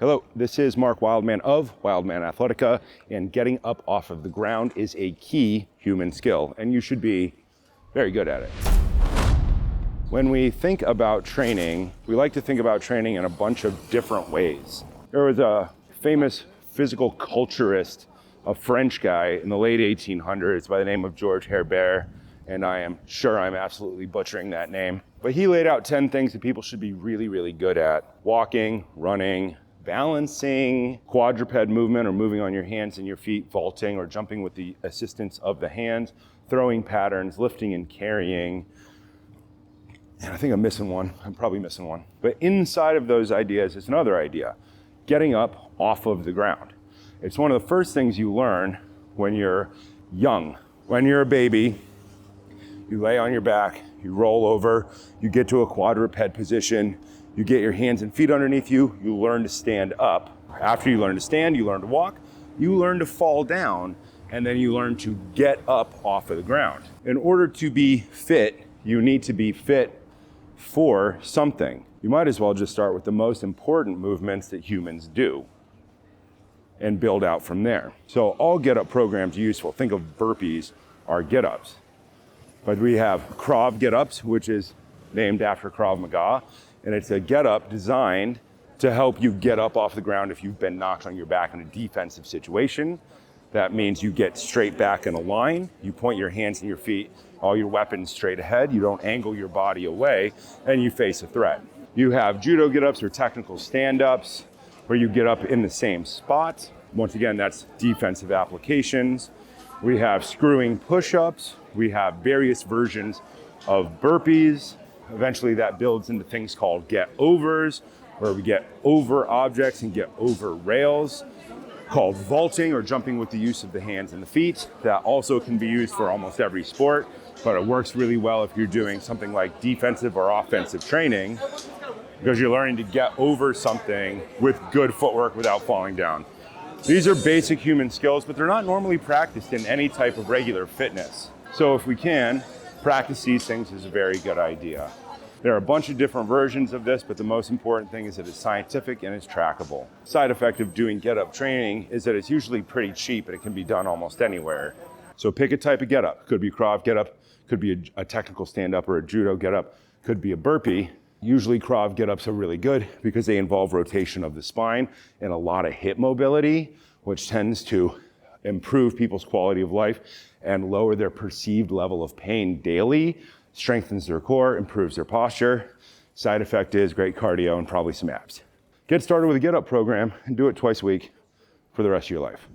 Hello, this is Mark Wildman of Wildman Athletica, and getting up off of the ground is a key human skill, and you should be very good at it. When we think about training, we like to think about training in a bunch of different ways. There was a famous physical culturist, a French guy in the late 1800s by the name of George Herbert, and I am sure I'm absolutely butchering that name. But he laid out 10 things that people should be really, really good at: walking, running, balancing, quadruped movement or moving on your hands and your feet, vaulting or jumping with the assistance of the hands, throwing patterns, lifting and carrying. And I think I'm missing one. I'm probably missing one. But inside of those ideas is another idea: getting up off of the ground. It's one of the first things you learn when you're young. When you're a baby, you lay on your back, you roll over, you get to a quadruped position, you get your hands and feet underneath you, you learn to stand up. After you learn to stand, you learn to walk, you learn to fall down, and then you learn to get up off of the ground. In order to be fit, you need to be fit for something. You might as well just start with the most important movements that humans do and build out from there. So all get-up programs are useful. Think of burpees are get-ups. But we have Krav Get-Ups, which is named after Krav Maga, and it's a get-up designed to help you get up off the ground if you've been knocked on your back in a defensive situation. That means you get straight back in a line, you point your hands and your feet, all your weapons straight ahead, you don't angle your body away, and you face a threat. You have judo get-ups or technical stand-ups, where you get up in the same spot. Once again, that's defensive applications. We have screwing push-ups. We have various versions of burpees. Eventually that builds into things called get-overs, where we get over objects and get over rails, called vaulting or jumping with the use of the hands and the feet. That also can be used for almost every sport, but it works really well if you're doing something like defensive or offensive training, because you're learning to get over something with good footwork without falling down. These are basic human skills, but they're not normally practiced in any type of regular fitness. So if we can, practice these things is a very good idea. There are a bunch of different versions of this, but the most important thing is that it's scientific and it's trackable. Side effect of doing get-up training is that it's usually pretty cheap and it can be done almost anywhere. So pick a type of get-up. Could be a Krav Get-Up, could be a technical stand-up or a judo get-up, could be a burpee. Usually Krav Get-Ups are really good because they involve rotation of the spine and a lot of hip mobility, which tends to improve people's quality of life and lower their perceived level of pain daily, strengthens their core, improves their posture. Side effect is great cardio and probably some abs. Get started with a get-up program and do it twice a week for the rest of your life.